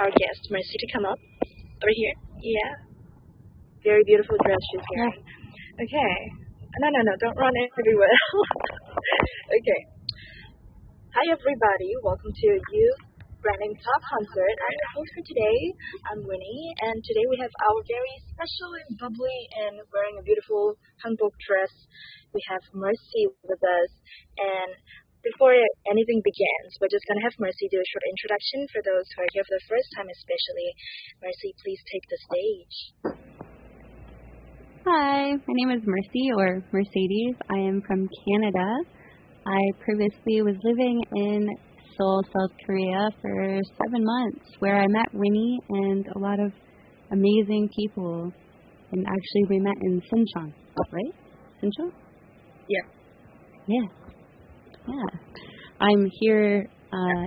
our guest, Mercy, to come up over here. Yeah. Very beautiful dress she's wearing. Okay. No, don't run everywhere. Okay. Hi, everybody. Welcome to Youth Branding Talk Concert. I'm your host for today. I'm Winnie, and today we have our very special and bubbly and wearing a beautiful hanbok dress. We have Mercy with us, and before anything begins, we're just going to have Mercy do a short introduction for those who are here for the first time especially. Mercy, please take the stage. Hi, my name is Mercy, or Mercedes. I am from Canada. I previously was living in Seoul, South Korea for 7 months, where I met Winnie and a lot of amazing people. And actually we met in Sinchon, right? Sinchon? Yeah. I'm here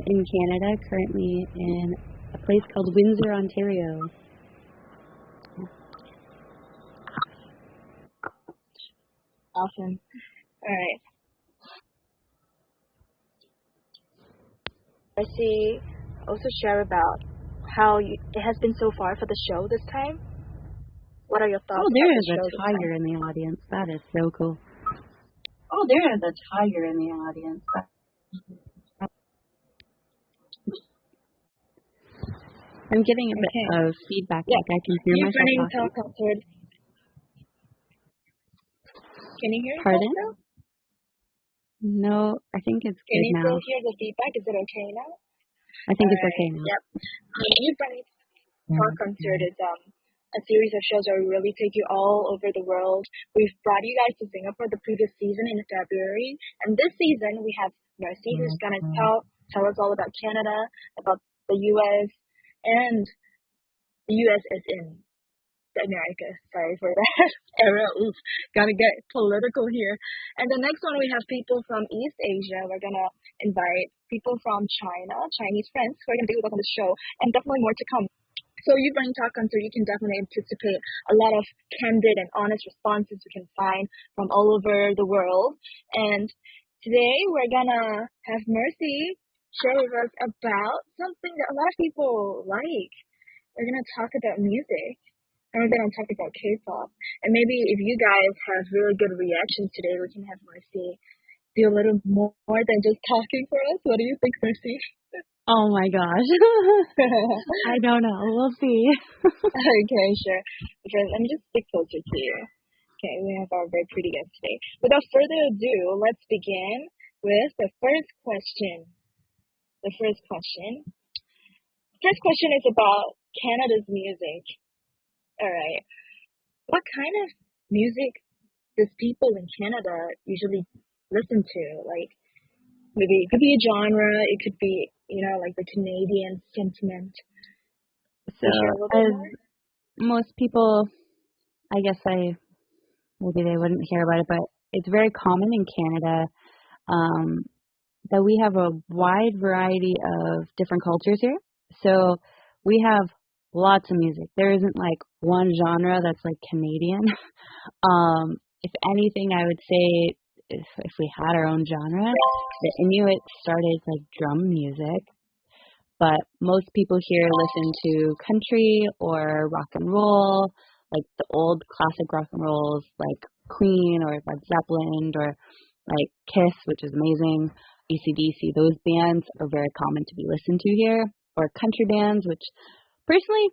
in Canada, currently in a place called Windsor, Ontario. Awesome. All right. Mercy, also share about how it has been so far for the show this time. What are your thoughts? Oh, there is a tiger in the audience. That is so cool. Oh, there is a tiger in the audience. I'm getting a bit of feedback. Yeah. Like I can hear myself talking. Can you hear Pardon? yourself now? No, I think it's good now. Can you still hear the feedback? Is it okay now? I think it's okay now. Yep. Youth Branding Talk Concert is a series of shows where we really take you all over the world. We've brought you guys to Singapore the previous season in February, and this season we have Mercy, who's gonna tell us all about Canada, about the U.S. and the U.S. is in America. Sorry for that error. Oof, gotta get political here. And the next one we have people from East Asia. We're gonna invite people from China, Chinese friends who are gonna be with us on the show, and definitely more to come. So Youth Branding Talk Concert, you can definitely anticipate a lot of candid and honest responses we can find from all over the world. And today we're gonna have Mercy share with us about something that a lot of people like. We're gonna talk about music. And we're going to talk about K-pop. And maybe if you guys have really good reactions today, we can have Mercy do a little more than just talking for us. What do you think, Mercy? Oh my gosh. I don't know. We'll see. Okay, sure. Let me just stick closer to you. Okay, we have our very pretty guest today. Without further ado, let's begin with the first question. First question is about Canada's music. All right. What kind of music does people in Canada usually listen to? Like, maybe it could be a genre, it could be, like the Canadian sentiment. So, as most people, I guess maybe they wouldn't hear about it, but it's very common in Canada that we have a wide variety of different cultures here. So, we have lots of music. There isn't like one genre that's like Canadian. If anything, I would say if we had our own genre, the Inuit started like drum music, but most people here listen to country or rock and roll, like the old classic rock and rolls like Queen or Led Zeppelin or like Kiss, which is amazing, AC/DC. Those bands are very common to be listened to here, or country bands, which personally,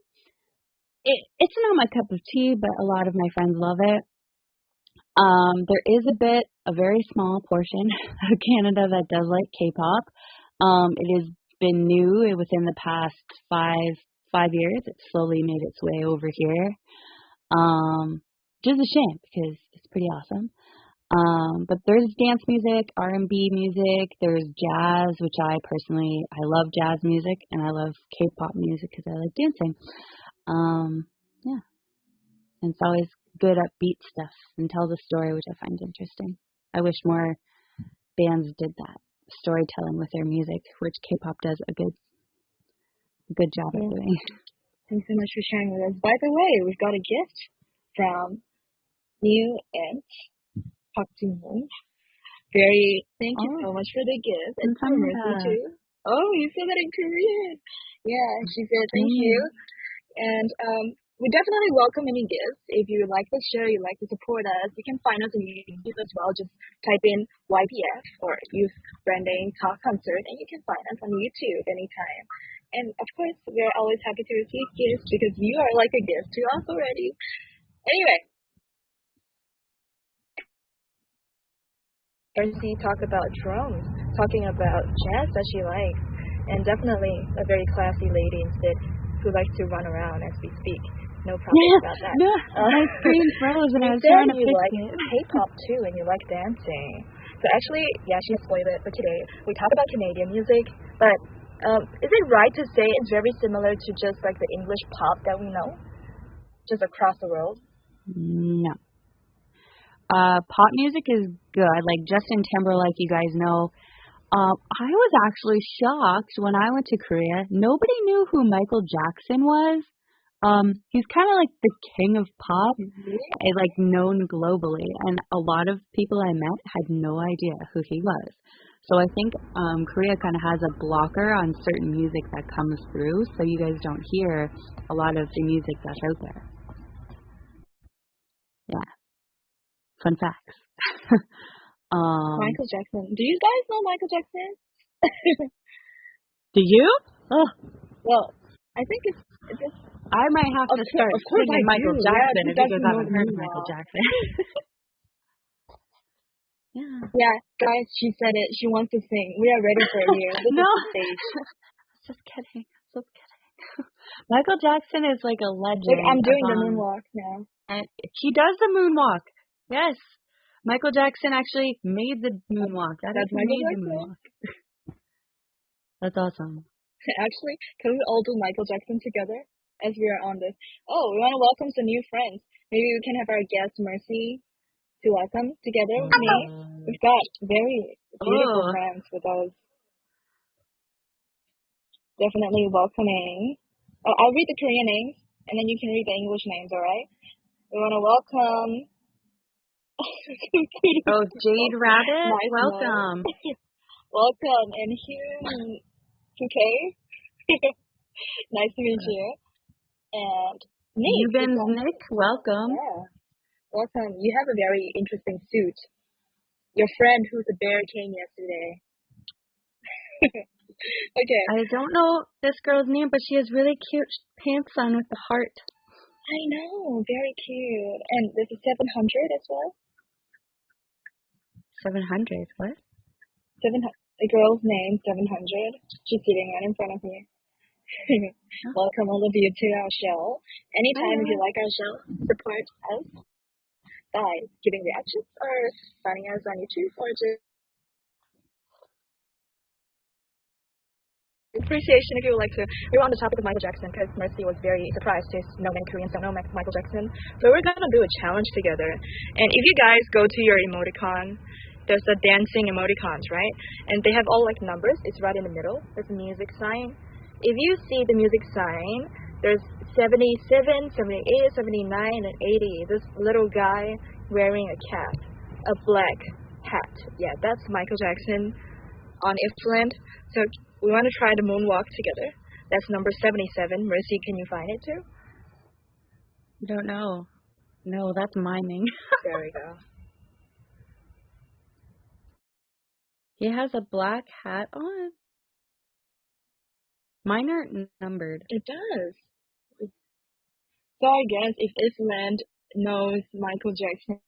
it's not my cup of tea, but a lot of my friends love it. There is a very small portion of Canada that does like K-pop. It has been new within the past five years. It's slowly made its way over here. Which is a shame because it's pretty awesome. But there's dance music, R&B music, there's jazz, which I love jazz music, and I love K-pop music because I like dancing. Yeah. And it's always good upbeat stuff and tells a story, which I find interesting. I wish more bands did that, storytelling with their music, which K-pop does a good job of doing. Thanks so much for sharing with us. By the way, we've got a gift from New and Park Jin-moon. Thank you so much for the gift. And for Mercy too. Oh, you said that in Korean. Yeah, she said thank you. And we definitely welcome any gifts. If you like the show, you like to support us, you can find us on YouTube as well. Just type in YBF or Youth Branding Talk Concert, and you can find us on YouTube anytime. And of course, we're always happy to receive gifts because you are like a gift to us already. Anyway, Mercy talked about drums, talking about jazz that she likes, and definitely a very classy lady instead who likes to run around as we speak. No problem about that. No, my screen froze and I was trying to you fix like it. K-pop too, and you like dancing. So actually, yeah, she spoiled it. But today we talk about Canadian music. But is it right to say it's very similar to just like the English pop that we know, just across the world? No. Pop music is good. Like Justin Timberlake, you guys know. I was actually shocked when I went to Korea. Nobody knew who Michael Jackson was. He's kind of like the king of pop, like known globally, and a lot of people I met had no idea who he was. So I think Korea kind of has a blocker on certain music that comes through, so you guys don't hear a lot of the music that's out there. Yeah. Fun facts. Michael Jackson. Do you guys know Michael Jackson? Do you? Oh. Well, I think it's I might have to start singing Michael Jackson if you guys haven't heard of Michael Jackson. Yeah, guys, she said it. She wants to sing. We are ready for you. This no. is the stage. Just kidding. Michael Jackson is like a legend. Like, I'm doing the moonwalk now. And he does the moonwalk. Yes. Michael Jackson actually made the moonwalk. That's Michael Jackson? That's awesome. Actually, can we all do Michael Jackson together as we are on this? Oh, we want to welcome some new friends. Maybe we can have our guest Mercy to welcome together with me. We've got very beautiful friends with us. Definitely welcoming. Oh, I'll read the Korean names, and then you can read the English names, alright? We want to welcome... Jade Rabbit, nice welcome. Welcome, and Hyun 2K. Nice to meet you. And Nick, welcome. Yeah. Welcome. You have a very interesting suit. Your friend who's a bear came yesterday. Okay. I don't know this girl's name, but she has really cute pants on with the heart. I know. Very cute. And this is 700 as well. 700, what? The girl's name, 700. She's sitting right in front of me. Welcome all of you to our show. Anytime if you like our show, support us by giving reactions or finding us on YouTube or just appreciation if you would like to. We were on the topic of Michael Jackson because Mercy was very surprised to know many Koreans don't know Michael Jackson. So we're going to do a challenge together. And if you guys go to your emoticon, there's the dancing emoticons, right? And they have all like numbers. It's right in the middle. There's a music sign. If you see the music sign, there's 77, 78, 79, and 80. This little guy wearing a cap, a black hat. Yeah, that's Michael Jackson on Ipränd. So we want to try the moonwalk together. That's number 77. Mercy, can you find it too? I don't know. No, that's miming. There we go. He has a black hat on. Mine aren't numbered. It does. So I guess if Ipränd knows Michael Jackson,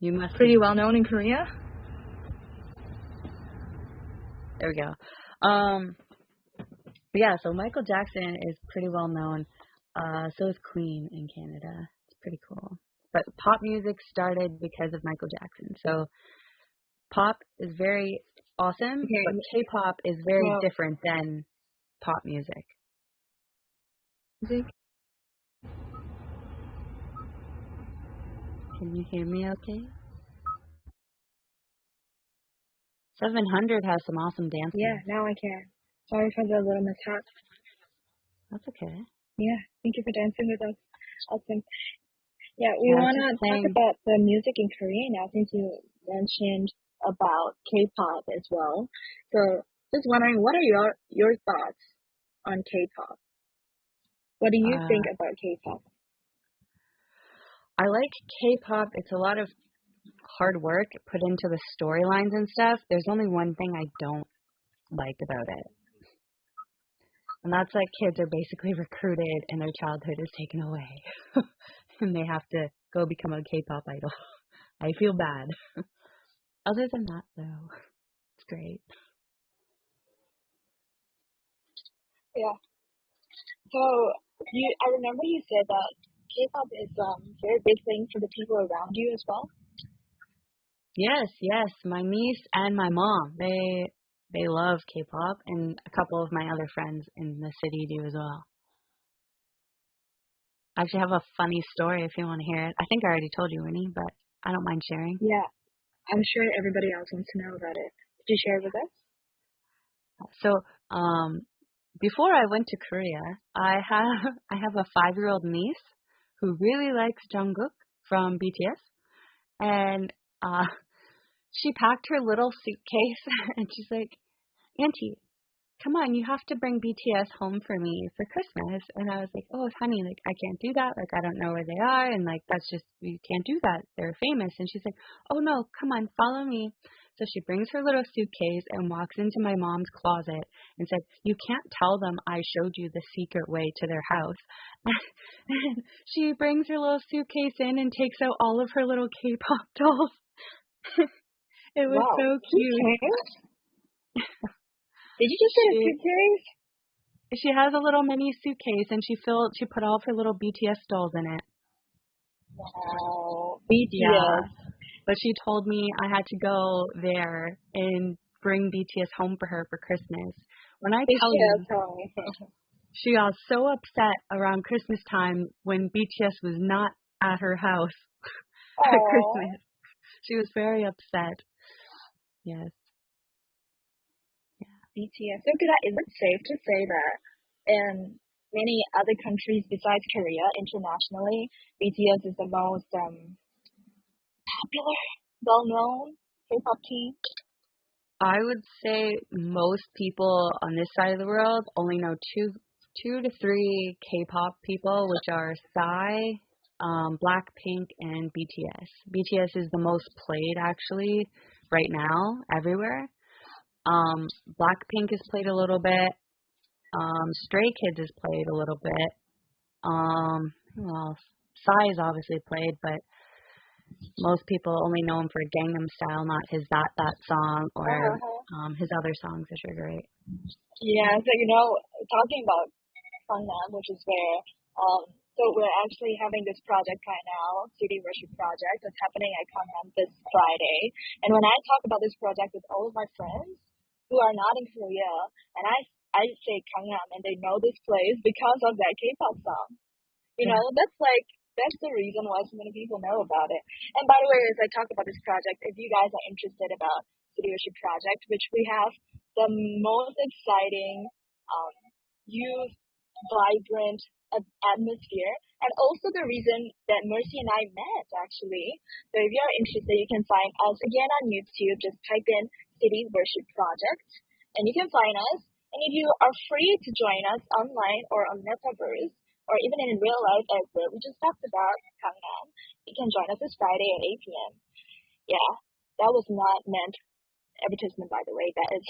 you must pretty well known in Korea. There we go. Yeah, so Michael Jackson is pretty well known. So is Queen in Canada. It's pretty cool. But pop music started because of Michael Jackson. So pop is very awesome, but K-pop is very different than pop music. Can you hear me okay? 700 has some awesome dancing. Yeah, now I can. Sorry for the little mishap. That's okay. Yeah, thank you for dancing with us. Awesome. Yeah, we want to talk about the music in Korea now since you mentioned about K-pop as well. So just wondering, what are your thoughts on K-pop? What do you think about K-pop? I like K-pop. It's a lot of hard work put into the storylines and stuff. There's only one thing I don't like about it. And that's like kids are basically recruited and their childhood is taken away. And they have to go become a K-pop idol. I feel bad. Other than that, though, it's great. Yeah. So I remember you said that K-pop is a very big thing for the people around you as well. Yes. My niece and my mom, they love K-pop, and a couple of my other friends in the city do as well. I actually have a funny story if you want to hear it. I think I already told you, Winnie, but I don't mind sharing. Yeah, I'm sure everybody else wants to know about it. Could you share it with us? So, before I went to Korea, I have a 5-year-old niece who really likes Jungkook from BTS, and she packed her little suitcase and she's like, "Auntie, come on, you have to bring BTS home for me for Christmas." And I was like, "Oh, honey, like I can't do that. Like I don't know where they are, and like that's just you can't do that. They're famous." And she's like, "Oh no, come on, follow me." So she brings her little suitcase and walks into my mom's closet and said, "You can't tell them I showed you the secret way to their house." And she brings her little suitcase in and takes out all of her little K-pop dolls. It was so cute. Did you just say a suitcase? She has a little mini suitcase and she put all of her little BTS dolls in it. Wow. BTS. Yeah. But she told me I had to go there and bring BTS home for her for Christmas. When I tell you, she got so upset around Christmas time when BTS was not at her house at Christmas. She was very upset. Yes. Yeah. BTS. So is it safe to say that in many other countries besides Korea, internationally, BTS is the most popular, well-known K-pop team? I would say most people on this side of the world only know two to three K-pop people, which are Psy, Blackpink, and BTS. BTS is the most played actually right now everywhere. Blackpink is played a little bit. Stray Kids is played a little bit. Who else? Psy is obviously played, but most people only know him for Gangnam Style, not his That song or his other songs, which are great. Yeah, so talking about Gangnam, which is where so we're actually having this project right now, City Worship Project, that's happening at Gangnam this Friday. And when I talk about this project with all of my friends who are not in Korea, and I say Gangnam, and they know this place because of that K-pop song. That's the reason why so many people know about it. And by the way, as I talk about this project, if you guys are interested about City Worship Project, which we have the most exciting, youth, vibrant atmosphere, and also the reason that Mercy and I met, actually. So if you're interested, you can find us again on YouTube. Just type in City Worship Project, and you can find us. And if you are free to join us online or on Metaverse, or even in real life, as we just talked about Gangnam, you can join us this Friday at 8 p.m. Yeah, that was not meant advertisement, by the way. That is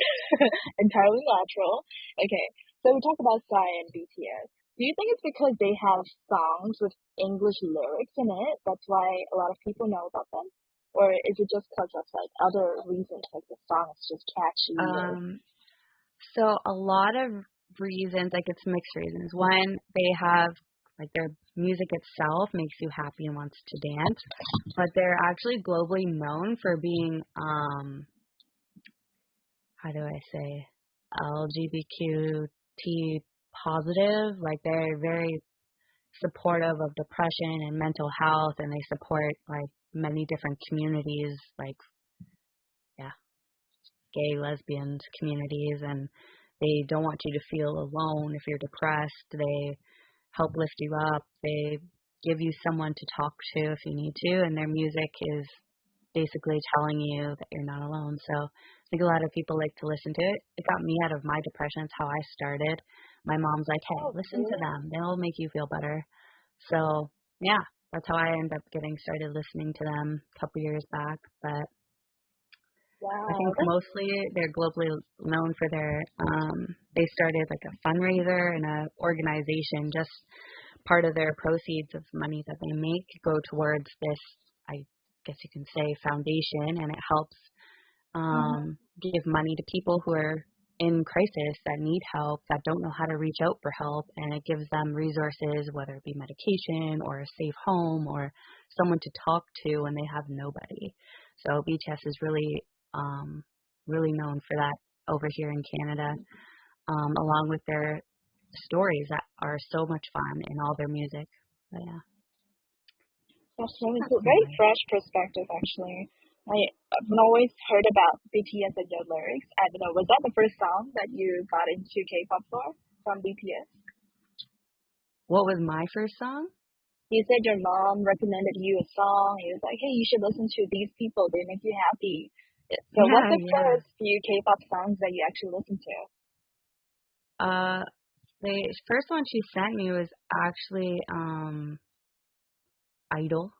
entirely natural. Okay, so we talk about Psy and BTS. Do you think it's because they have songs with English lyrics in it? That's why a lot of people know about them? Or is it just because of other reasons, like the song is just catchy? So a lot of reasons, it's mixed reasons. One, they have their music itself makes you happy and wants to dance, but they're actually globally known for being how do I say, LGBTQ positive. They're very supportive of depression and mental health, and they support many different communities, gay, lesbians communities, and they don't want you to feel alone if you're depressed. They help lift you up. They give you someone to talk to if you need to, and their music is basically telling you that you're not alone. So I think a lot of people like to listen to it. It got me out of my depression. It's how I started. My mom's like, hey, listen to them. They'll make you feel better. So, yeah, that's how I ended up getting started listening to them a couple years back. But I think mostly they're globally known for their, they started like a fundraiser and an organization. Just part of their proceeds of money that they make go towards this, I guess you can say, foundation, and it helps give money to people who are in crisis, that need help, that don't know how to reach out for help, and it gives them resources, whether it be medication or a safe home or someone to talk to when they have nobody. So BTS is really, really known for that over here in Canada, along with their stories that are so much fun in all their music. But yeah. That's really cool. Very fresh perspective, actually. I've always heard about BTS and their lyrics. I don't know, was that the first song that you got into K-pop from BTS? What was my first song? You said your mom recommended you a song. He was like, hey, you should listen to these people. They make you happy. So what's the first few K-pop songs that you actually listened to? The first one she sent me was actually Idol.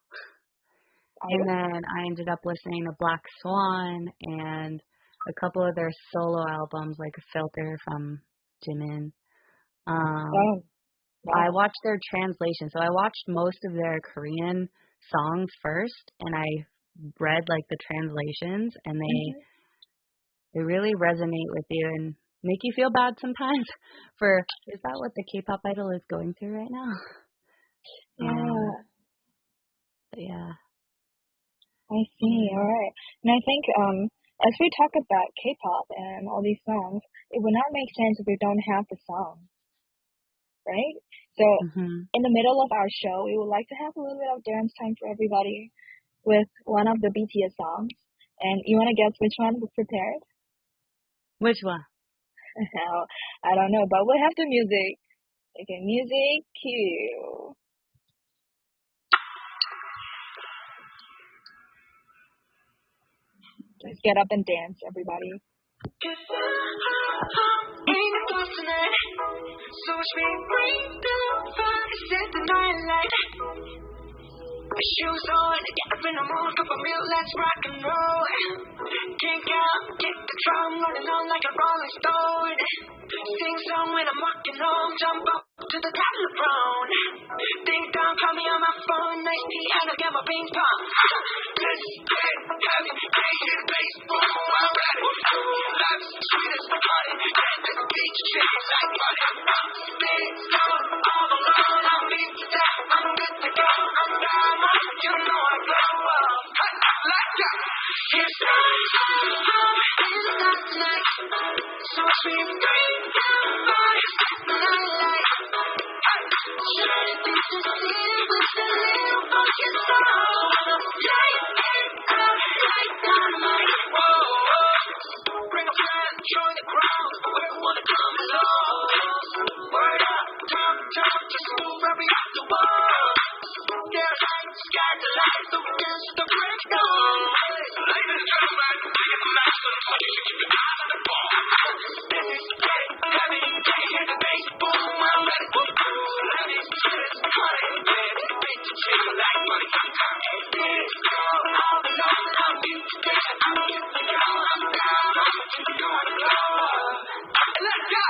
And then I ended up listening to Black Swan and a couple of their solo albums, like Filter from Jimin. I watched their translation. So I watched most of their Korean songs first, and I read like the translations, and they really resonate with you and make you feel bad sometimes for, is that what the K-pop idol is going through right now? Yeah. I see. All right. And I think as we talk about K-pop and all these songs, it would not make sense if we don't have the song, right? So in the middle of our show, we would like to have a little bit of dance time for everybody with one of the BTS songs. And you want to guess which one we prepared? Which one? No, I don't know, but we'll have the music. Okay, music cue. Let's get up and dance, everybody. Shoes on, get up in the mood, cup of milk, let's rock and roll. Kick out, get the drum rolling on like a rolling stone. Sing song when I'm walking home, jump up to the top of the throne. Ding dong, call me on my phone, nice tea, and I'll get my ping pong. Let's get heavy, crazy, bass, boom, I'm ready. Life's sweet as honey, and this beach shakes like money. Big stone, all alone, I'm beat to death, I'm good to go, I'm down. You know I blow up. Let's go. It's tonight. So sweet, great, bodies, light. Shining through the city with a little fucking soul. Light dynamite. Whoa. Bring a friend, join the crowd. We wanna come along. Word up, talk, just move every other wall. There's lights, sky the lights, so we dance to the break of dawn. Ladies and gentlemen, we get the match for the 20 keep your eyes on the ball. This is great, heavy, can't hear the bass, boom, I'm ready. Ladies, chillers, honey, dance, beat to chill like money. Big girl, all alone, I'm beat to death, I'm good to go, I'm down, I'm gonna blow up. Let's go!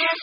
It's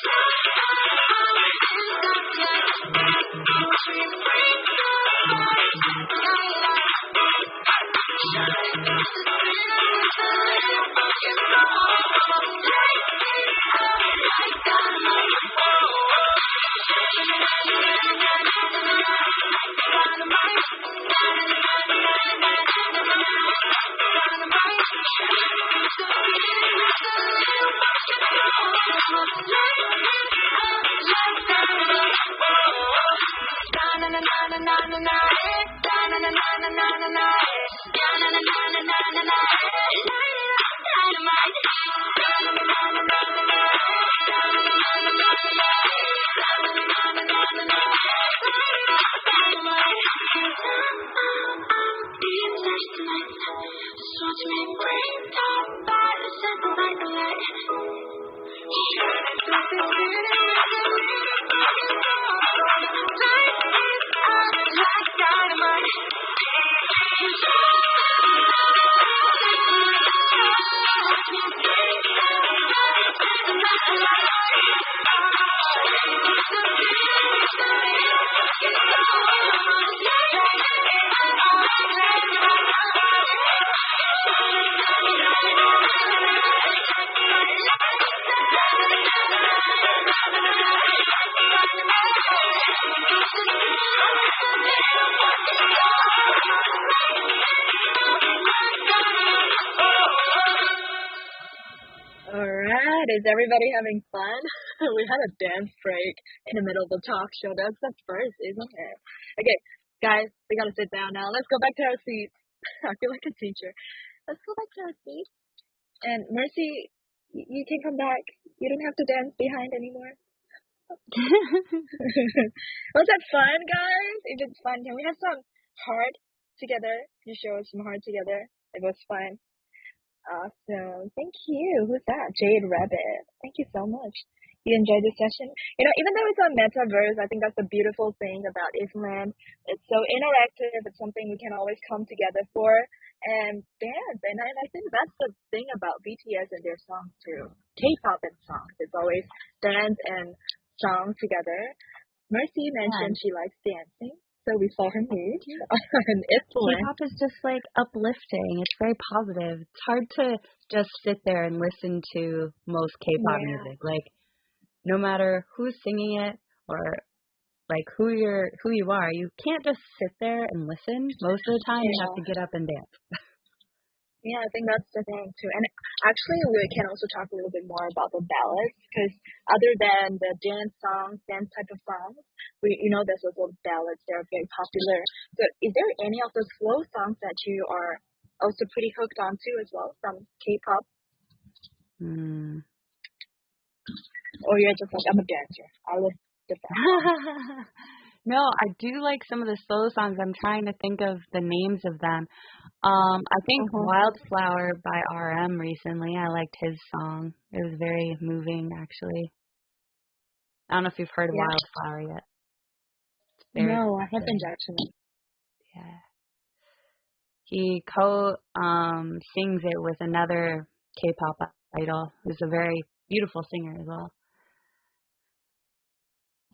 Alright, is everybody having fun? We had a dance break in the middle of the talk show. That's the first, isn't it? Okay, guys, we gotta sit down now. Let's go back to our seats. I feel like a teacher. Let's go back to our seats. And Mercy, you can come back. You don't have to dance behind anymore. Was that fun, guys? If it's fun, can we have some heart together? You show us some heart together. It was fun. Awesome. Thank you. Who's that? Jade Rabbit. Thank you so much. You enjoyed the session? You know, even though it's a metaverse, I think that's the beautiful thing about Iceland. It's so interactive. It's something we can always come together for and dance. And I think that's the thing about BTS and their songs too. K-pop and songs. It's always dance and song together. Mercy mentioned she likes dancing. So we saw her move. And K-pop is just like uplifting. It's very positive. It's hard to just sit there and listen to most K-pop music. Like, no matter who's singing it or like who you are, you can't just sit there and listen. Most of the time, you have to get up and dance. Yeah, I think that's the thing too. And actually, we can also talk a little bit more about the ballads because other than the dance songs, dance type of songs, there's also ballads. They're very popular. So, is there any of the slow songs that you are also pretty hooked onto as well from K-pop? Or you're just like, I'm a dancer. I love the ballad. No, I do like some of the slow songs. I'm trying to think of the names of them. I think Wildflower by RM recently. I liked his song. It was very moving, actually. I don't know if you've heard of Wildflower yet. No, I haven't actually. Yeah. He sings it with another K-pop idol who's a very beautiful singer as well.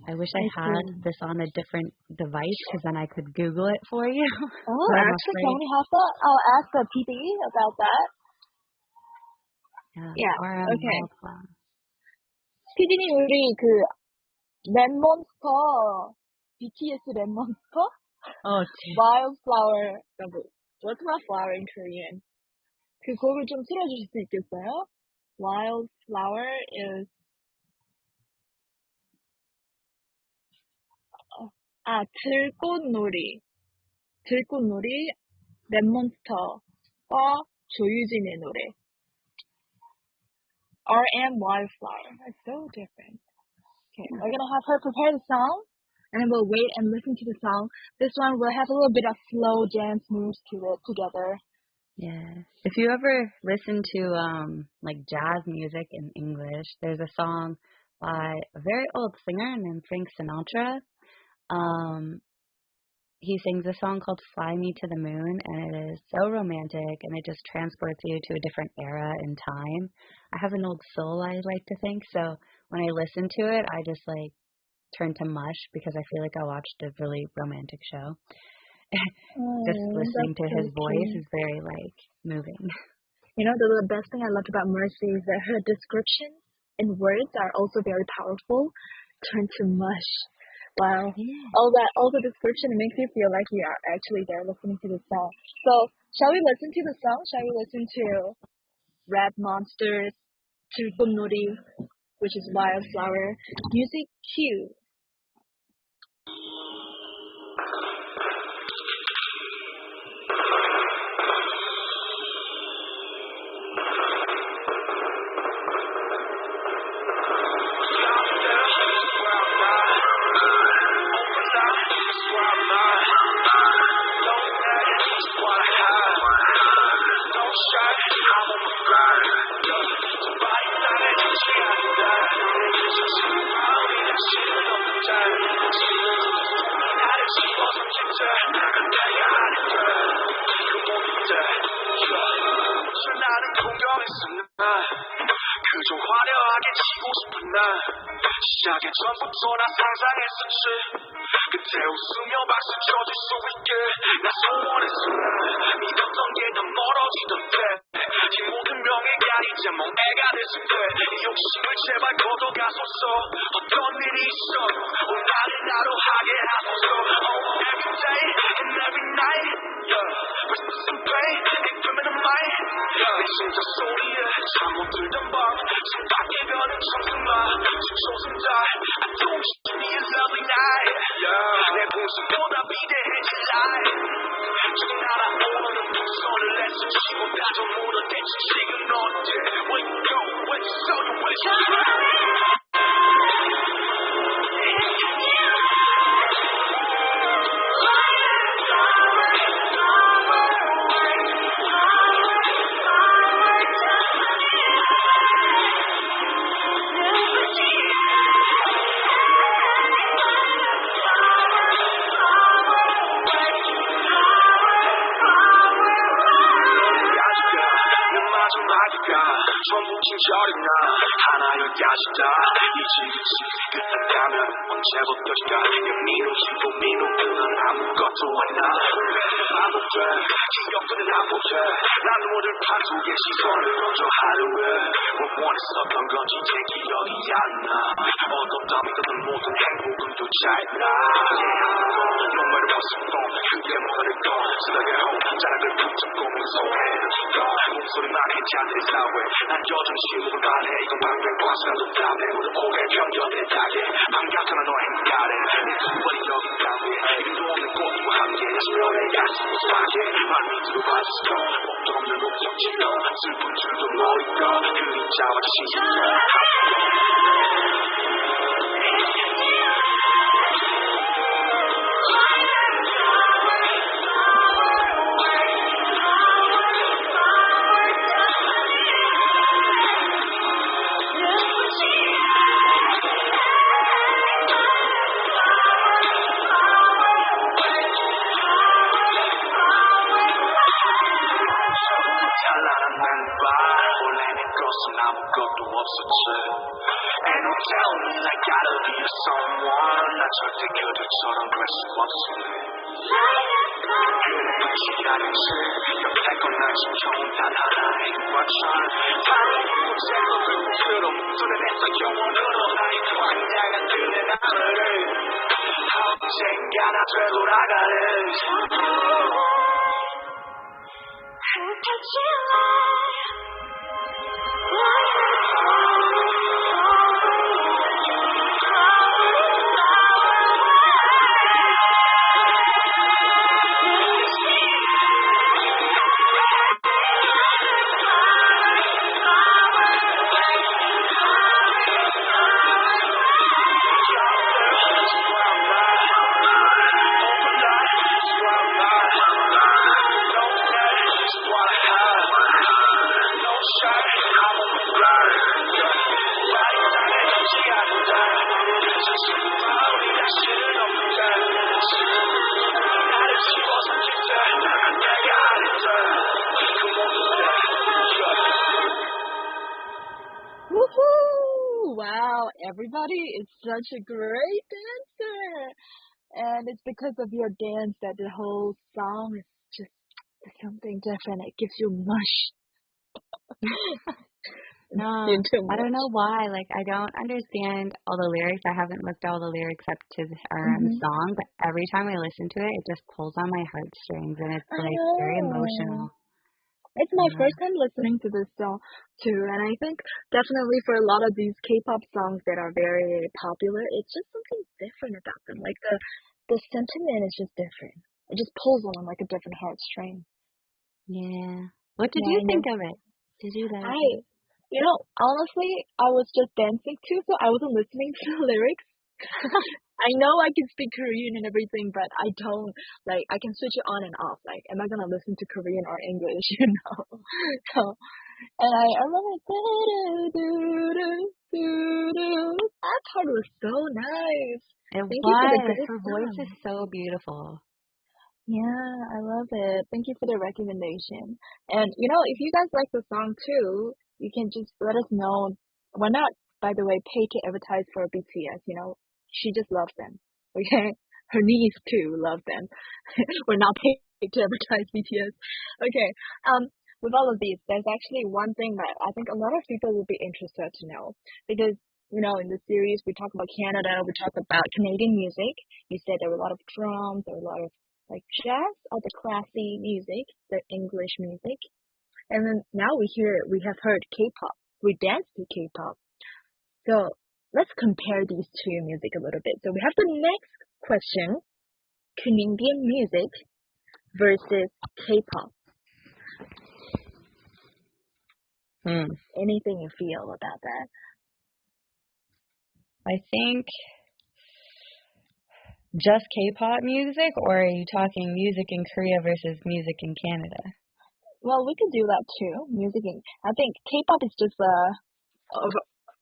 I wish I had this on a different device because then I could Google it for you. Oh, actually, can we have that? I'll ask the PD about that. Yeah. Okay. PD님, 우리 랩몬스터, BTS 랩몬스터? Wildflower. What's Wildflower in Korean? 그 곡을 좀 틀어주실 수 있겠어요? Wildflower is 들꽃놀이 랩몬스터와 조유진의 노래. RM Wildflower. That's so different. Okay, we're gonna have her prepare the song, and then we'll wait and listen to the song. This one will have a little bit of slow dance moves to it together. Yeah. If you ever listen to like jazz music in English, there's a song by a very old singer named Frank Sinatra. He sings a song called Fly Me to the Moon, and it is so romantic, and it just transports you to a different era in time. I have an old soul, I like to think, so when I listen to it, I just like turn to mush because I feel like I watched a really romantic show. Just listening to his voice is very like moving. You know, the best thing I loved about Mercy is that her descriptions in words are also very powerful. Turn to mush. Wow. All the description makes you feel like you are actually there listening to the song. So, shall we listen to the song? Shall we listen to Rap Monsters, 들꽃놀이, which is Wildflower. Music cue. 있어 나 그저 화려하게 치고 싶은 날 시작의 전부터 나 상상했었지 그때 웃으며 박수 쳐줄 수 있게 나 소원했어 나 믿었던 게 더 멀어지던 때 이 모든 명예가 이제 멍해가 됐을 때 이 욕심을 제발 걷어가소서 어떤 일이 있어도 나를 나로 하게 하소서 Oh every day and every night yeah with some pain and criminal mind 내 심장 소리에 잠 못 들던 밤 창밖에 변한 청승마 초승달 I don't should be a lovely night yeah 내 공식보다 비대해질 life 지금 날아오르는 풍선을 내서 치고 다져 물어대지 지금 어때 Where you go where you so you where you 전부 진절이 나 하나여야시다 이지리지 끝났다면 언제부터일까 영미로 힘도 미루고는 아무것도 아니다 반복돼 기억들은 반복해 난 모든 판속의 시선을 던져 하루에 뭘 원했었던 건지 제 기억이 안나 어떻다 믿었던 모든 행복은 또 짧다 No matter what's wrong 그게 뭐를 건 쓰다게 호 자락을 붙잡고 맹성해를 건 목소리만 괜찮은 사회 난 여전히 시국을 말해 이건 방백과수라도 답해 모두 오래 변경된 다게 맘 같아나 너의 행가래 내 두번이 여기 가위에 이름도 없는 꽃과 함께 다시 별에 가슴 소하게 말 밑으로 빠졌어 목도 없는 목적지로 슬픈 줄도 모르고 그림자와 시시해 아무것도 없었지 And I'm telling you I gotta be with someone 난 절대 그들처럼 될 수 없어 그래 시간이지 옆에 건날 지켜온 단 하나의 과천 다른 곳에서 눈으로 뚫어냈어 영원으로 나의 광야가 그네 나를 언젠가 나 되돌아가는 Wow, everybody is such a great dancer. And it's because of your dance that the whole song is just something different. It gives you mush. No, I don't know why. Like, I don't understand all the lyrics. I haven't looked at all the lyrics up to the song, but every time I listen to it, it just pulls on my heartstrings, and it's like very emotional. It's my first time listening to this song too, and I think definitely for a lot of these K-pop songs that are very popular, it's just something different about them. Like the sentiment is just different. It just pulls on like a different heartstring. Yeah. What did you think of it? Did you like it? You know, honestly, I was just dancing too, so I wasn't listening to the lyrics. I know I can speak Korean and everything, but I don't, like, I can switch it on and off. Like, am I going to listen to Korean or English, you know? So, and I remember, that part was so nice. It Thank was. you for the good Her song. voice is so beautiful. Yeah, I love it. Thank you for the recommendation. And if you guys like the song too, you can just let us know. We're not, by the way, paid to advertise for BTS. She just loves them. Okay, her niece too loves them. We're not paid to advertise BTS. Okay. With all of these, there's actually one thing that I think a lot of people will be interested to know because in the series we talk about Canada, we talk about Canadian music. You said there were a lot of drums, there were a lot of like jazz or the classy music, the English music. And then now we have heard K-pop. We dance to K-pop. So let's compare these two music a little bit. So we have the next question, Canadian music versus K-pop. Anything you feel about that? I think just K-pop music, or are you talking music in Korea versus music in Canada? Well, we could do that too. I think K-pop is just a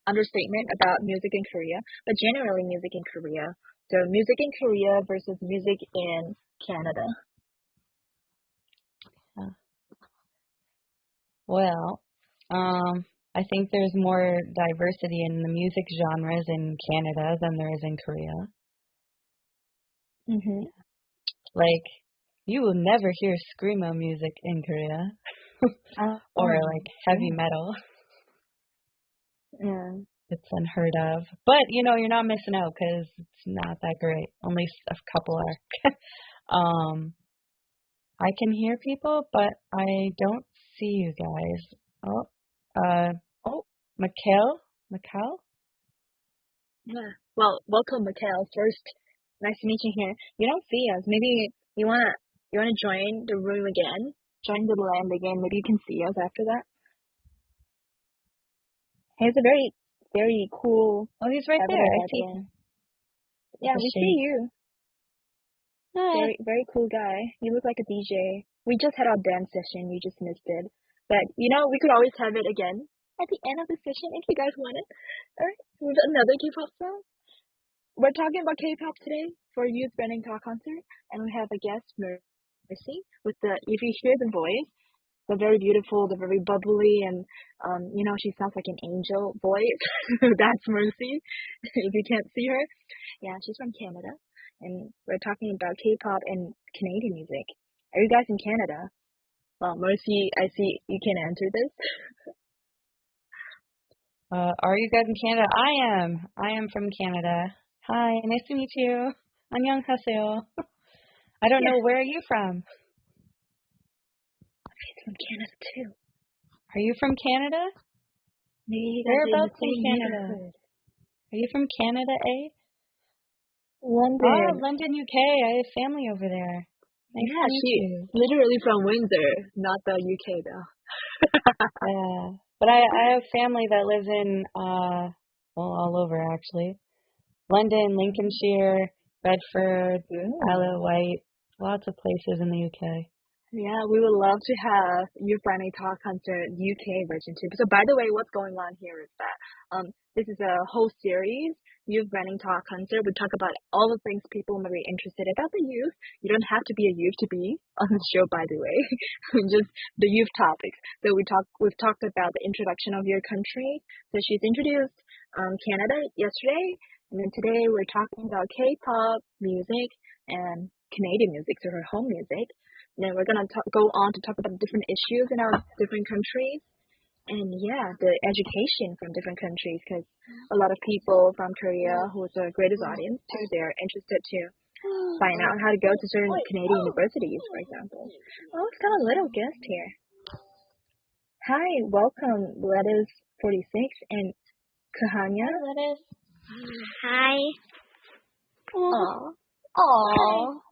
understatement about music in Korea, but generally music in Korea. So music in Korea versus music in Canada. Well, I think there's more diversity in the music genres in Canada than there is in Korea. Like, you will never hear screamo music in Korea. Or like heavy metal. Yeah. It's unheard of. But, you're not missing out because it's not that great. Only a couple are. I can hear people, but I don't see you guys. Mikhail? Yeah. Well, welcome, Mikhail. First, nice to meet you here. You don't see us. Maybe you wanna join the room again, join the land again. Maybe you can see us after that. He's a very, very cool. Oh, he's right there. I see. Yeah, we see you. Hi. Very, very cool guy. You look like a DJ. We just had our dance session. You just missed it. But, we could always have it again at the end of the session if you guys want it. All right, with another K-pop song. We're talking about K-pop today for Youth Branding Talk Concert, and we have a guest, Mercy, if you hear the voice, the very beautiful, the very bubbly, and, she sounds like an angel voice. That's Mercy, if you can't see her. Yeah, she's from Canada, and we're talking about K-pop and Canadian music. Are you guys in Canada? Well, Mercy, I see you can answer this. Are you guys in Canada? I am from Canada. Hi, nice to meet you. 안녕하세요. I don't know, where are you from? She's from Canada too. Are you from Canada? Whereabouts in Canada? Are you from Canada, eh? London. Oh, London, UK. I have family over there. Nice to meet you. Literally from Windsor, not the UK though. Yeah. But I have family that lives in, all over actually. London, Lincolnshire, Bedford, Isle of Wight, lots of places in the UK. Yeah, we would love to have Youth Branding Talk Concert UK version too. So by the way, what's going on here is that this is a whole series, Youth Branding Talk Concert. We talk about all the things people may be interested about the youth. You don't have to be a youth to be on the show, by the way. Just the youth topics. So we've talked about the introduction of your country. So she's introduced Canada yesterday, and then today we're talking about K-pop music and Canadian music, so her home music. And then we're going to go on to talk about different issues in our different countries. And yeah, the education from different countries, because a lot of people from Korea, who's the greatest audience too, they're interested to find out how to go to certain Canadian universities, for example. Oh, it's got a little guest here. Hi, welcome, Lettuce46 and Kahanya. Hi, Lettuce. Hi. Aww.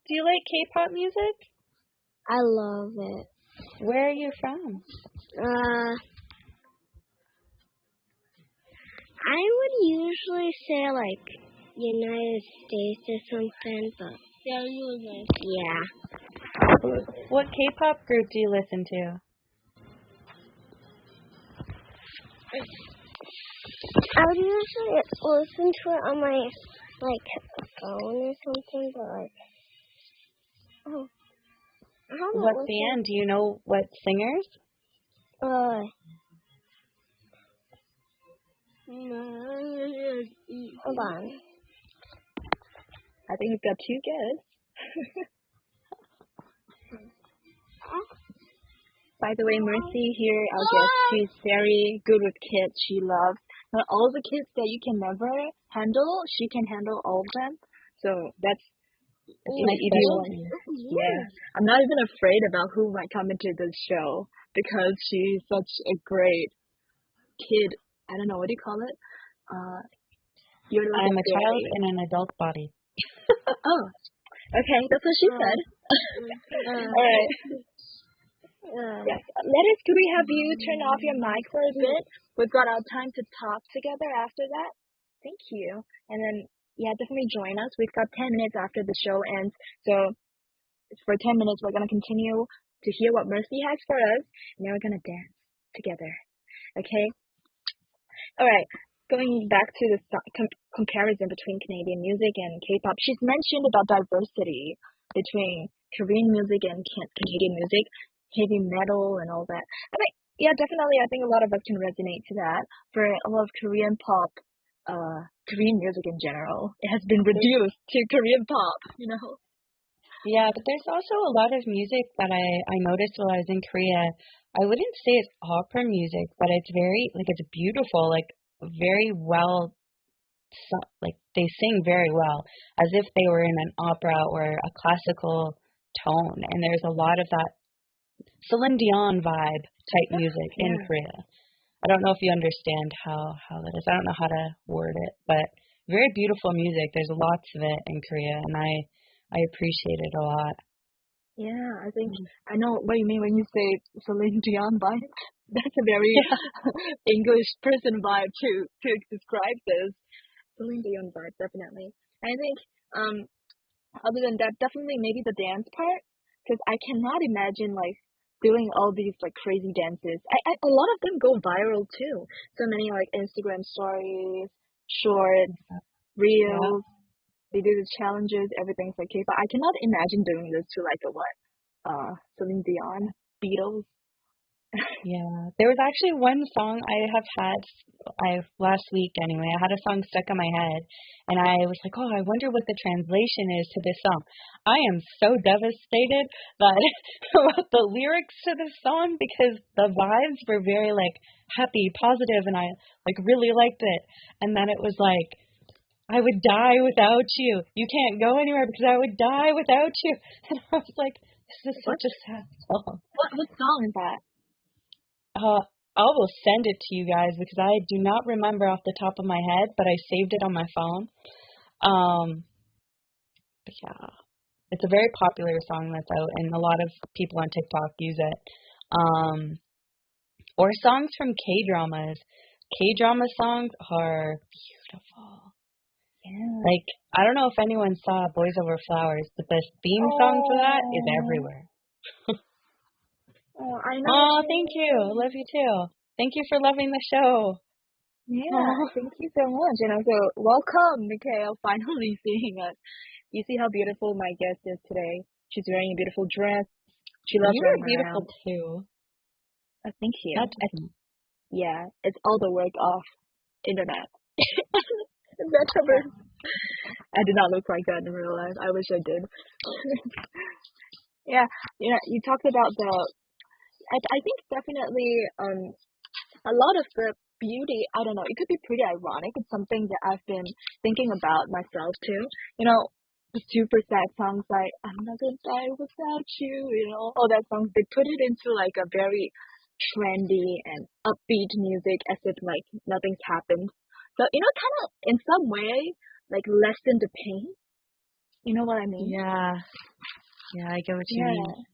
Do you like K-pop music? I love it. Where are you from? I would usually say like United States or something, but yeah. What K-pop group do you listen to? I would usually listen to it on my phone or something, but What band? Do you know what singers? Hold on. I think you've got two guesses. By the way, Mercy here, our guest, she's very good with kids. She loves all the kids that you can never handle. She can handle all of them. So that's my easy one. Yeah, I'm not even afraid about who might come into this show because she's such a great kid. I don't know, what do you call it? You're like I'm a child in an adult body. Oh, okay, that's what she said. All right. Yes. Could we have you turn off your mic for a bit? We've got our time to talk together after that. Thank you. And then, definitely join us. We've got 10 minutes after the show ends. So for 10 minutes, we're going to continue to hear what Mercy has for us. And then we're going to dance together. Okay? All right. Going back to the comparison between Canadian music and K-pop, she's mentioned about diversity between Korean music and Canadian music. Heavy metal and all that. I mean, definitely. I think a lot of us can resonate to that. For a lot of Korean pop, Korean music in general, it has been reduced to Korean pop. Yeah, but there's also a lot of music that I noticed while I was in Korea. I wouldn't say it's opera music, but it's very it's beautiful, very well. They sing very well, as if they were in an opera or a classical tone. And there's a lot of that Celine Dion vibe type music in Korea. I don't know if you understand how that is. I don't know how to word it, but very beautiful music. There's lots of it in Korea, and I appreciate it a lot. Yeah, I think I know what you mean when you say Celine Dion vibe. That's a very English person vibe to describe this. Celine Dion vibe, definitely. I think other than that, definitely maybe the dance part, because I cannot imagine doing all these crazy dances. A lot of them go viral too. So many Instagram stories, shorts, reels. They do the challenges, everything's K-pop. I cannot imagine doing this to Celine Dion, Beatles. Yeah, there was actually one song last week anyway. I had a song stuck in my head, and I was like, oh, I wonder what the translation is to this song. I am so devastated about the lyrics to this song because the vibes were very happy, positive, and I really liked it. And then it was I would die without you. You can't go anywhere because I would die without you. And I was like, this is such a sad song. What song is that? I will send it to you guys because I do not remember off the top of my head, but I saved it on my phone. But yeah, it's a very popular song that's out, and a lot of people on TikTok use it. Or songs from K-dramas. K-drama songs are beautiful. Yeah. I don't know if anyone saw Boys Over Flowers, but the theme song for that is everywhere. Oh, I know. Oh, thank you. Love you too. Thank you for loving the show. Yeah, thank you so much. And also, welcome, Mikhail, finally seeing us. You see how beautiful my guest is today. She's wearing a beautiful dress. She loves running around. You're beautiful too. Oh, thank you. Yeah, it's all the work of internet. I did not look like that in real life. I wish I did. Yeah, you talked about I think definitely a lot of the beauty, I don't know, it could be pretty ironic. It's something that I've been thinking about myself too. The super sad songs like I'm not gonna die without you, all that songs, they put it into a very trendy and upbeat music as if nothing's happened. So, kind of in some way lessen the pain. You know what I mean? Yeah. Yeah, I get what you mean.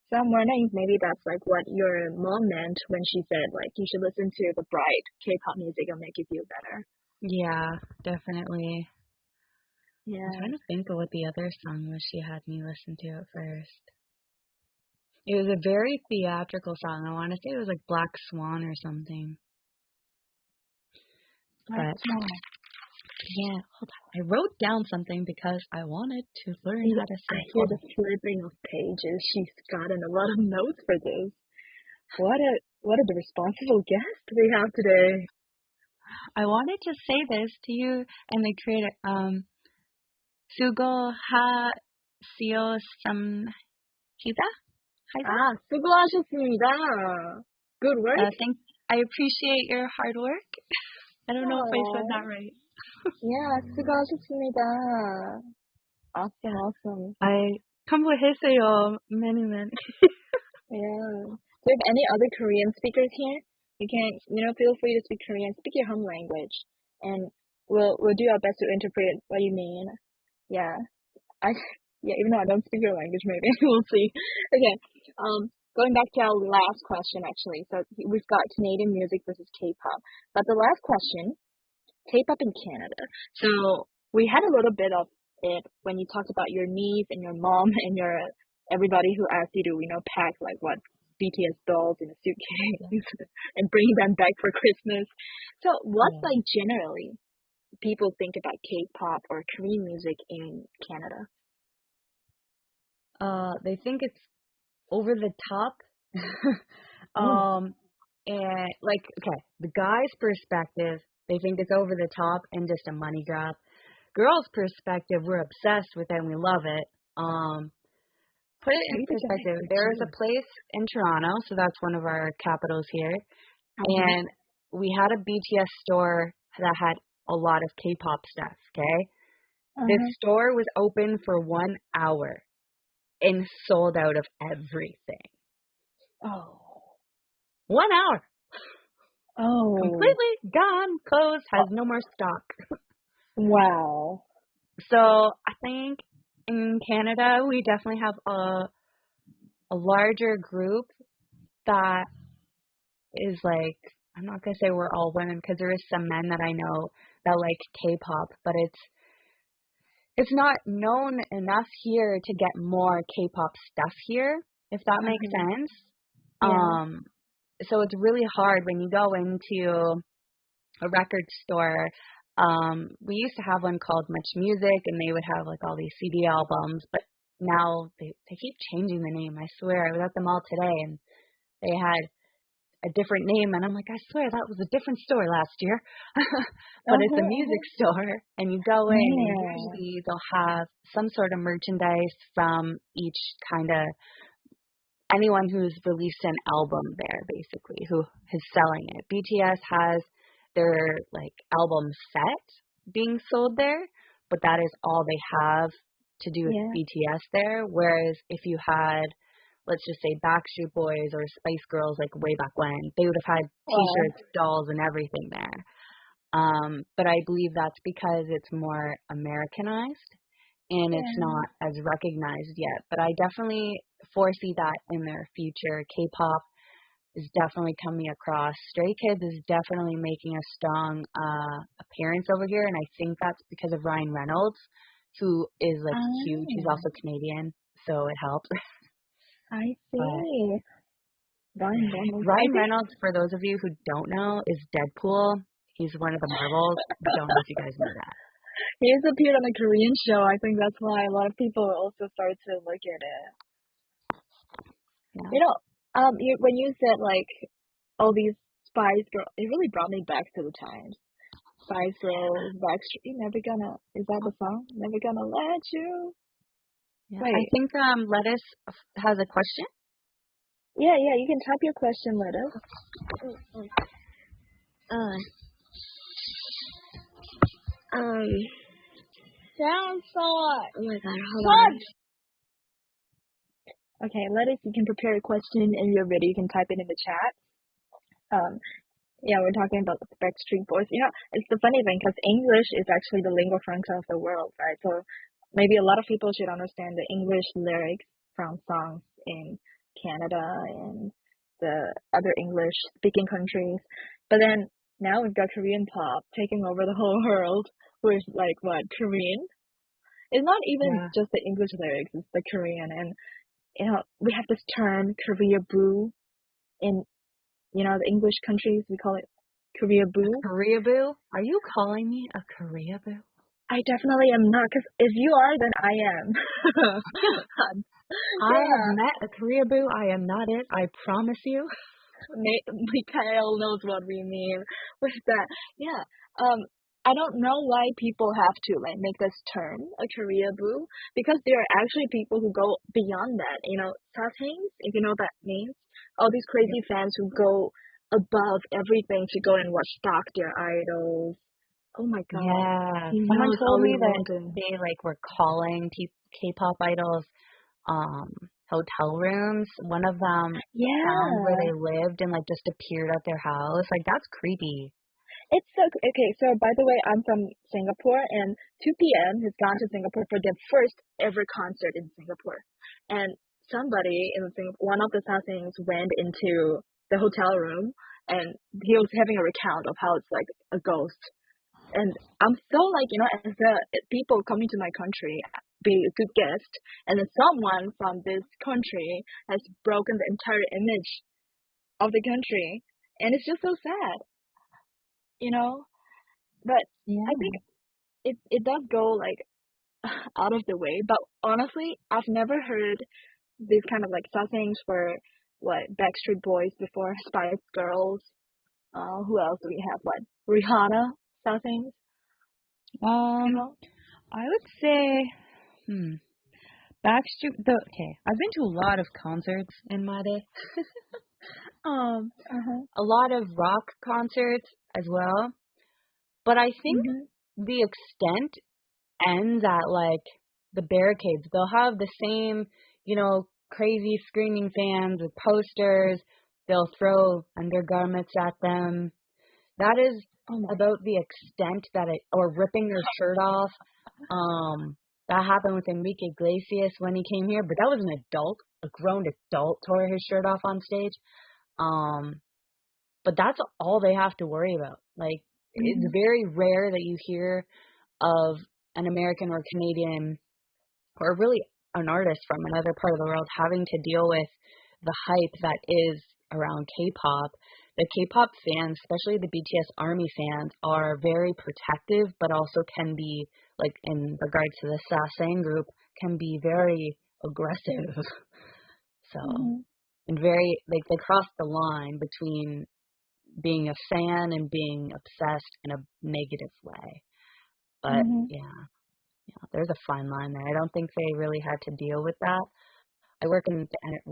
So I'm wondering if maybe that's what your mom meant when she said you should listen to the bright K-pop music, it'll make you feel better. Yeah, definitely. Yeah. I'm trying to think of what the other song was she had me listen to at first. It was a very theatrical song. I want to say it was Black Swan or something. Black Swan. Yeah, hold on. I wrote down something because I wanted to learn how to say I hear the flipping of pages. She's gotten a lot of notes for this. What a responsible guest we have today. I wanted to say this to you and the creator. 수고하셨습니다. 수고하셨습니다. Good work. I appreciate your hard work. I don't know if I said that right. Yeah, 수고하셨습니다. Awesome. I 컴플했어요. many. Yeah. Do you have any other Korean speakers here? You can, feel free to speak Korean. Speak your home language, and we'll do our best to interpret what you mean. Yeah. Even though I don't speak your language, maybe we'll see. Okay. Going back to our last question, actually. So we've got Canadian music versus K-pop, but the last question, K-pop in Canada. So we had a little bit of it when you talked about your niece and your mom and everybody who asked you to, pack like what BTS dolls in a suitcase and bring them back for Christmas. So what's like generally people think about K-pop or Korean music in Canada? They think it's over the top. And like, okay, the guy's perspective, they think it's over the top and just a money grab. Girls' perspective, we're obsessed with it and we love it. Put it in perspective. There's a place in Toronto, so that's one of our capitals here, and we had a BTS store that had a lot of K-pop stuff, okay? This store was open for 1 hour and sold out of everything. Oh. 1 hour. Oh. Completely gone, closed, has no more stock. Wow. So I think in Canada, we definitely have a larger group that is like, I'm not going to say we're all women because there is some men that I know that like K-pop, but it's not known enough here to get more K-pop stuff here, if that makes sense. Yeah. So it's really hard when you go into a record store. We used to have one called Much Music, and they would have like all these CD albums, but now they keep changing the name. I swear, I was at the mall today and they had a different name, and I'm like, I swear that was a different store last year. But it's a music store, and you go in and usually they'll have some sort of merchandise from each kind of anyone who's released an album there, basically, who is selling it. BTS has their like album set being sold there, but that is all they have to do with BTS there. Whereas if you had, let's just say Backstreet Boys or Spice Girls, like way back when, they would have had T-shirts, dolls, and everything there. But I believe that's because it's more Americanized and it's not as recognized yet. But I definitely foresee that in their future. K-pop is definitely coming across. Stray Kids is definitely making a strong appearance over here, and I think that's because of Ryan Reynolds, who is like huge. He's also Canadian, so it helps. I see. Ryan Reynolds, for those of you who don't know, is Deadpool. He's one of the Marvels. I don't know if you guys know that. He's appeared on a Korean show. I think that's why a lot of people also started to look at it. Yeah. When you said like all these Spice Girls, it really brought me back to the times. Spice Girls, Backstreet, is that the song? Never Gonna Let You. Yeah. Wait. I think Lettuce has a question. Yeah, you can type your question, Lettuce. Oh my god, hold on. Okay, Lettuce, you can prepare a question and you're ready. You can type it in the chat. We're talking about the Backstreet Boys. It's the funny thing because English is actually the lingua franca of the world, right? So maybe a lot of people should understand the English lyrics from songs in Canada and the other English-speaking countries. But then now we've got Korean pop taking over the whole world with like what, Korean? It's not even just the English lyrics, it's the Korean. And we have this term, Korea Brew, in the English countries, we call it Korea boo. Korea boo? Are you calling me a Korea boo? I definitely am not, because if you are, then I am. I have met a Korea boo. I am not it. I promise you. Mikhail knows what we mean with that. Yeah. I don't know why people have to like make this term a Korea boo, because there are actually people who go beyond that. You know, sasaengs, if you know what that means. All these crazy fans who go above everything to go and stalk their idols. Oh my god. Yeah. He Someone knows told all me we that want. they like were calling K-pop idols hotel rooms. One of them found where they Yeah. lived and like just appeared at their house. Like that's creepy. It's so okay. So by the way, I'm from Singapore, and 2PM has gone to Singapore for their first ever concert in Singapore. And somebody in one of the sasaengs went into the hotel room, and he was having a recount of how it's like a ghost. And I'm so like, you know, as the people coming to my country, be a good guest, and then someone from this country has broken the entire image of the country, and it's just so sad, you know. But Yeah. I think it does go like out of the way. But honestly, I've never heard these kind of like sasaengs for what Backstreet Boys before, Spice Girls. Who else do we have? What, Rihanna sasaengs? You know? I would say, Backstreet. Okay, I've been to a lot of concerts in my day. A lot of rock concerts as well. But I think the extent ends at like the barricades. They'll have the same, you know, crazy screaming fans with posters. They'll throw undergarments at them. That is about the extent that it, or ripping their shirt off. That happened with Enrique Iglesias when he came here, but that was an adult, a grown adult tore his shirt off on stage. But that's all they have to worry about. Like, it's very rare that you hear of an American or Canadian or really an artist from another part of the world having to deal with the hype that is around K-pop. The K-pop fans, especially the BTS ARMY fans, are very protective, but also can be, like in regards to the sasaeng group, can be very aggressive. So, and very, like they cross the line between being a fan and being obsessed in a negative way. But yeah, there's a fine line there. I don't think they really had to deal with that. I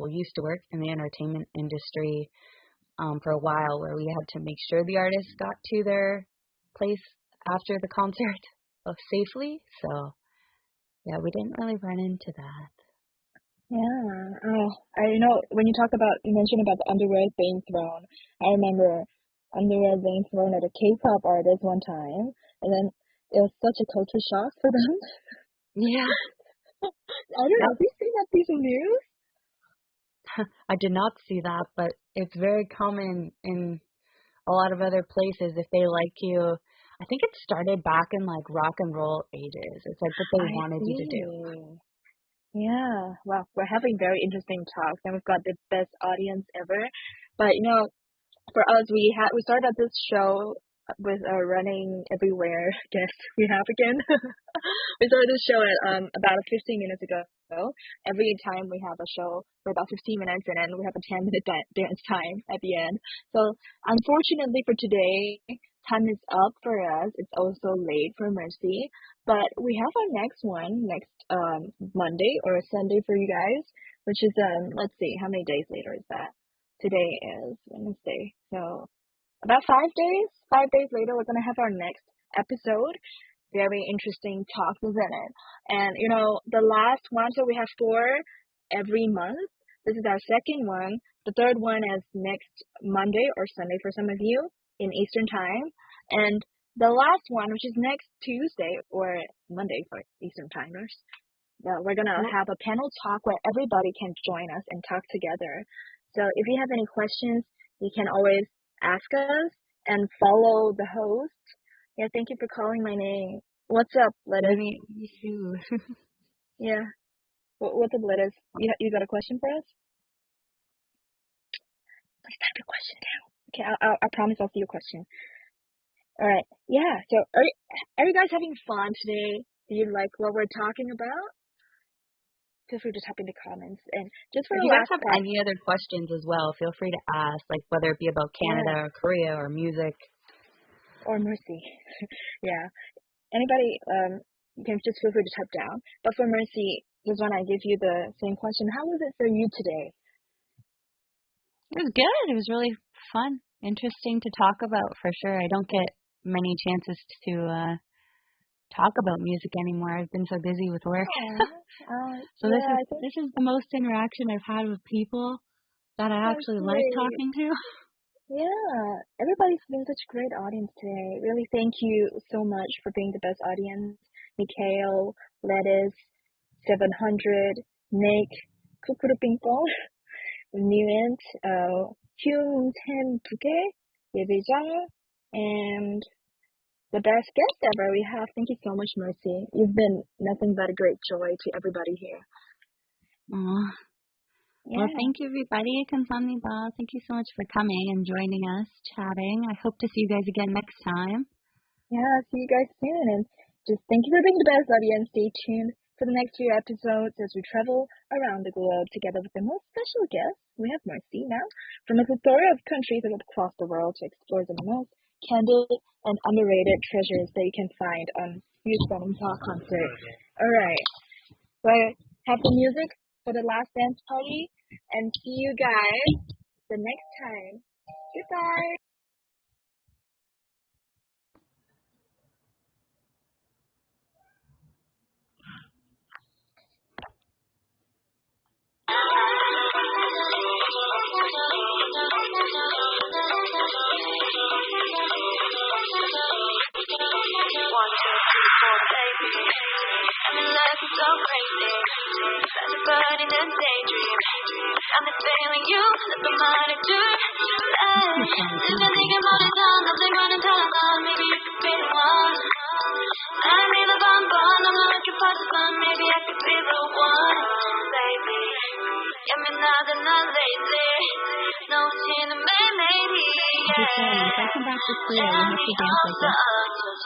used to work in the entertainment industry for a while, where we had to make sure the artists got to their place after the concert safely. So yeah, we didn't really run into that. Yeah. I know when you mentioned about the underwear being thrown. I remember underwear being thrown at a K-pop artist one time, and then it was such a culture shock for them. Yeah. I don't know. Have you seen that piece of news? I did not see that, but it's very common in a lot of other places. If they like you, I think it started back in like rock and roll ages. It's like what they wanted you to do. Yeah. Wow. We're having very interesting talks, and we've got the best audience ever. But you know, for us, we started this show with a running everywhere guest we have again. We started this show at about 15 minutes ago. Every time we have a show for about 15 minutes, and then we have a 10-minute dance time at the end. So unfortunately for today, time is up for us. It's also late for Mercy, but we have our next one next Monday or Sunday for you guys, which is let's see, how many days later is that? Today is Wednesday, so about 5 days. 5 days later, we're gonna have our next episode. Very interesting talk, isn't it? And you know, the last one, so we have 4 every month. This is our second one. The third one is next Monday or Sunday for some of you in Eastern time. And the last one, which is next Tuesday or Monday for Eastern timers, we're gonna have a panel talk where everybody can join us and talk together. So if you have any questions, you can always ask us and follow the host. Yeah, thank you for calling my name. What's up, Lettuce? Me too. Yeah. What's up, Lettuce? You got a question for us? Please type your question down. Okay, I promise I'll see your question. All right. Yeah. So are you guys having fun today? Do you like what we're talking about? Feel free to type in the comments. And just for if the you guys last have part, any other questions as well, feel free to ask, like whether it be about Canada or Korea or music. Or Mercy. Yeah. Anybody, you can just feel free to type down. But for Mercy, just when I give you the same question, how was it for you today? It was good. It was really fun, interesting to talk about for sure. I don't get many chances to talk about music anymore. I've been so busy with work. So yeah, this is the most interaction I've had with people that I actually like talking to. Yeah, everybody's been such a great audience today. Really, thank you so much for being the best audience. Mikhail, Lettuce, 700, Nick, Kukuru Pingpong, Nuant, Hyun Tim Buke, Yevijang, and the best guest ever we have. Thank you so much, Mercy. You've been nothing but a great joy to everybody here. Aww. Yeah. Well, thank you, everybody. 감사합니다. Thank you so much for coming and joining us, chatting. I hope to see you guys again next time. Yeah, see you guys soon. And just thank you for being the best audience. Stay tuned for the next few episodes as we travel around the globe together with the most special guests. We have Mercy now from a plethora of countries across the world to explore the most candid and underrated treasures that you can find on concert. All right. Well, have the music for the last dance party and see you guys the next time. Goodbye. I'm in love, it's so crazy. Such a bird in a daydream. I'm the feeling you, that's the money too. 진짜 네가 모르던 남들과는 달라서 maybe you could be the one. I need a bonbon, I'm not looking for the sun. Maybe I could be the one, baby. 예민하다 난 lazy. 놓치는 매일매일이. If I come back to Korea, we have to dance like this.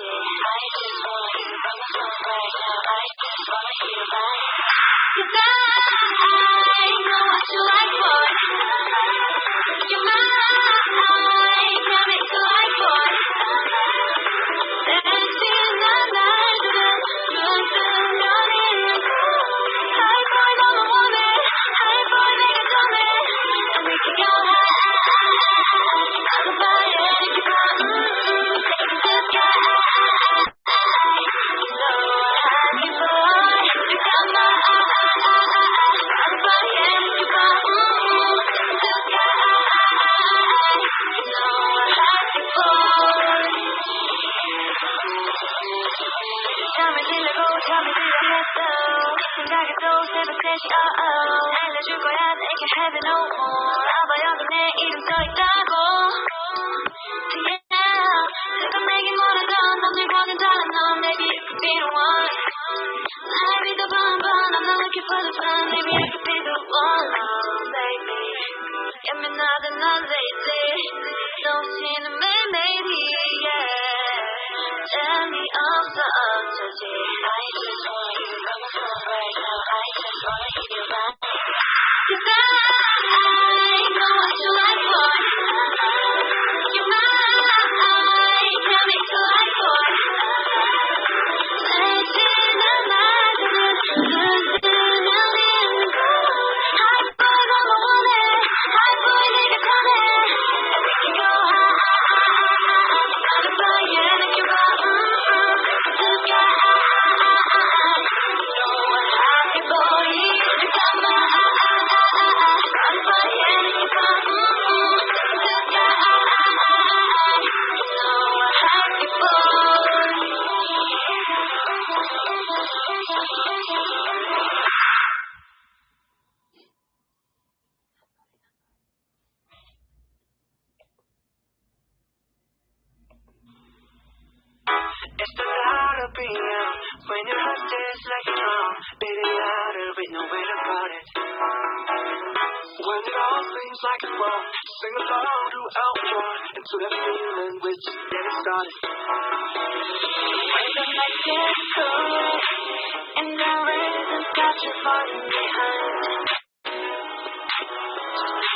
알려줄 거야 내게 have no more 아봐 여기 내 이름 써있다고 yeah 지금 내게 모르던 남들과는 다른 넌 maybe you could be the one I'll be the bonbon I'm not looking for the fun maybe I could be the one baby 예민하다 난 lazy 놓치는 매일매일이 yeah tell me 없어 어쩌지 I just want you from the front right now I just wanna hear you right Cause I know what you like for You're mine Tell me to like for 내지는 나들은 눈뜨면 있는 거 High boy 너무 원해 High boy 내가 전해 And we can go high 어젯밤에 느껴봐 The sky You know what happy boy You got my I'm flying like a phone. Sing along to outro into that feeling we're just getting started. When the night gets cold and there isn't such a falling behind,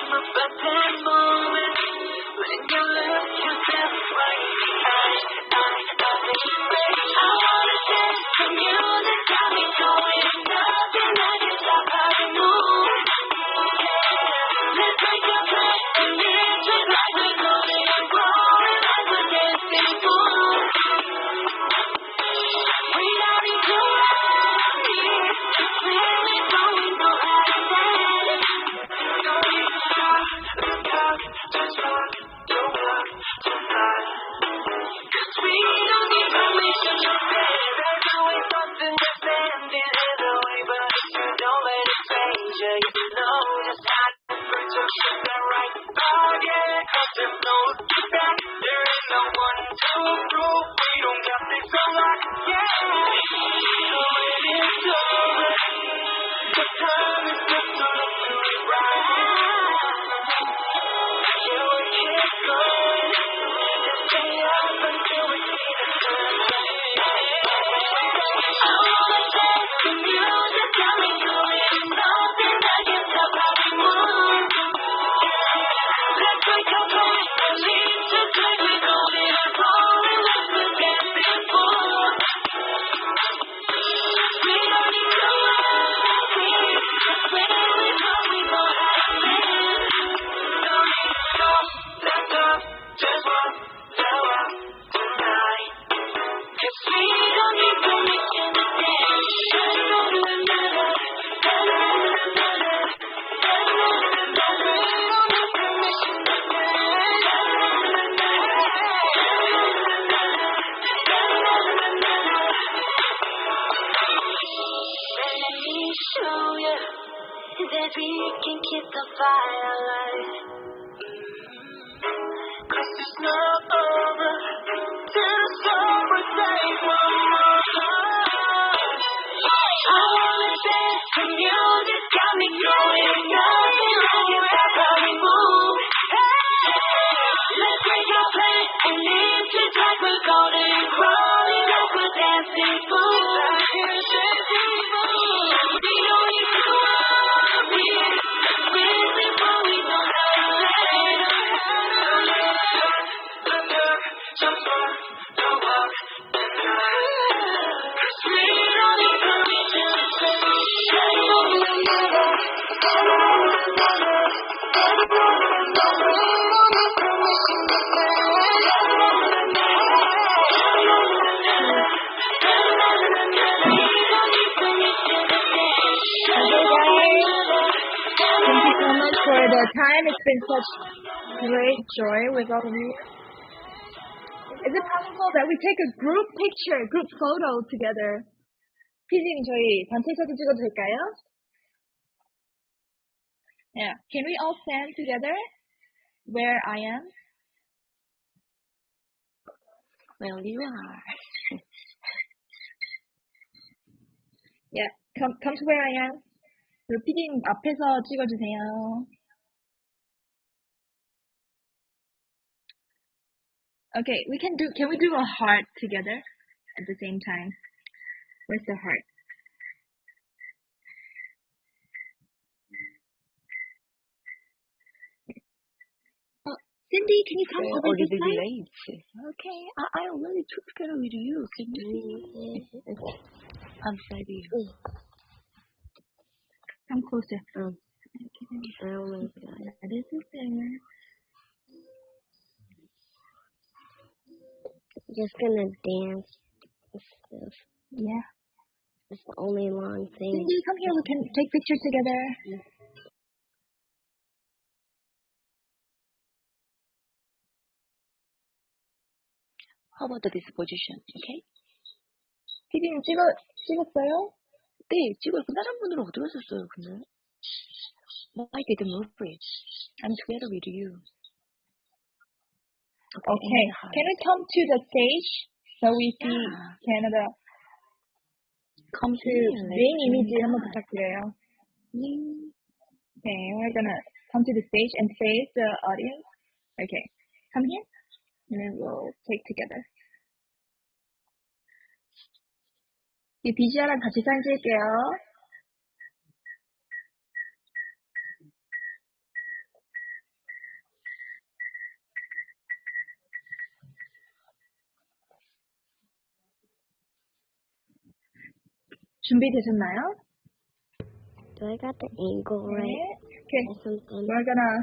but that moment when you look yourself right in the eye, I wanna dance to music, got me going, nothing I can stop how we move. Let's break your back and live just like we're golden and rolling like we're dancing fools. We don't need to worry, where we go we know how to dance. Don't need to stop, let's talk, just walk the walk tonight. 'Cause we don't need permission to say they're doing something that's standing in the way, but if you don't let it change you, you know just how to put your shit there right. Oh yeah, 'cause there's no looking back. There ain't no one to prove we don't got this on lock. Yeah, so it is over. The time is just to look to it right. Yeah, we'll keep going. Just stay up until we see the sunset. I wanna dance to music, got me going, nothing I can stop how we move. Let's break our back and leave just like we're golden and rolling like we're dancing fools. We don't need to worry, where we go we know how to dance. Don't need to stop, let's talk, just walk the walk tonight. 'Cause we don't need permission to dance. We don't need permission to dance. Let me show you that we can keep the fire alive. 'Cause it's not over till the summer takes one more time. I wanna dance to music, got me going, nothing I can stop how we move. Let's break our back and live just like we're golden and rolling like we're dancing fools. We don't need to worry, where we go we know how to dance. Just walk the walk tonight. 'Cause we don't need permission to say. Thank you so much for the time. It's been such great joy with all of you. Is it possible that we take a group picture, group photo together? 피디님, 저희 단체 사진 찍어도 될까요? Yeah. Can we all stand together where I am? Well, you are. Yeah. Come to where I am. 그리고 피디님 앞에서 찍어주세요. Okay, can we do a heart together at the same time? Where's the heart? Cindy, can you come over this side? Okay, I already took together with you. Can you see? I'm sorry. Come closer. Oh my God. This is there. Just gonna dance and stuff. Yeah. It's the only long thing. Cindy, come here. We can take pictures together. How about this position? Okay? 피디님 찍었어요? 네, 찍었고 다른 분들은 어디 가셨어요, 근데? I didn't move it. I'm together with you. Okay. Can we come to the stage so we see Canada? Come to 메인 이미지 한번 부탁드려요. Okay, we're gonna come to the stage and face the audience. Okay, come here, and then we'll take together. 이 BGR랑 같이 사진 찍을게요. 준비되셨나요? Do I got the angle right? Okay, Or something? we're gonna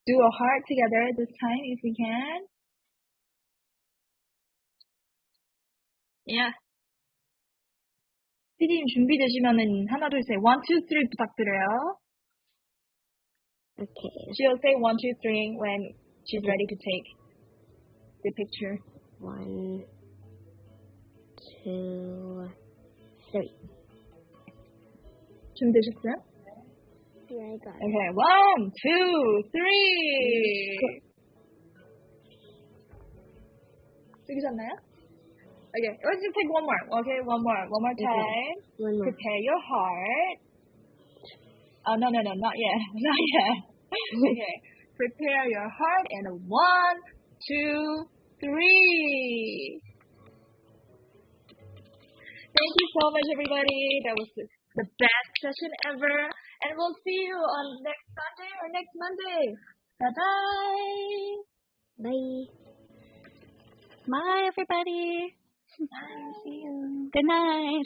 do a heart together this time if we can. Yeah. 피디님 준비되시면은 하나 둘 셋, 1, 2, 3 부탁드려요. Okay. She'll say 1, 2, 3 when she's ready to take the picture. 1, 2, 3. 준비되셨어요? Yeah, I got it. Okay, 1, 2, 3. 찍으셨나요? Okay, let's just take one more. Okay, one more time. One more. Prepare your heart. Oh, no, not yet. Not yet. Okay, prepare your heart and 1, 2, 3. Thank you so much, everybody. That was the best session ever. And we'll see you on next Sunday or next Monday. Bye-bye. Bye. Bye, everybody. Bye. See you. Good night.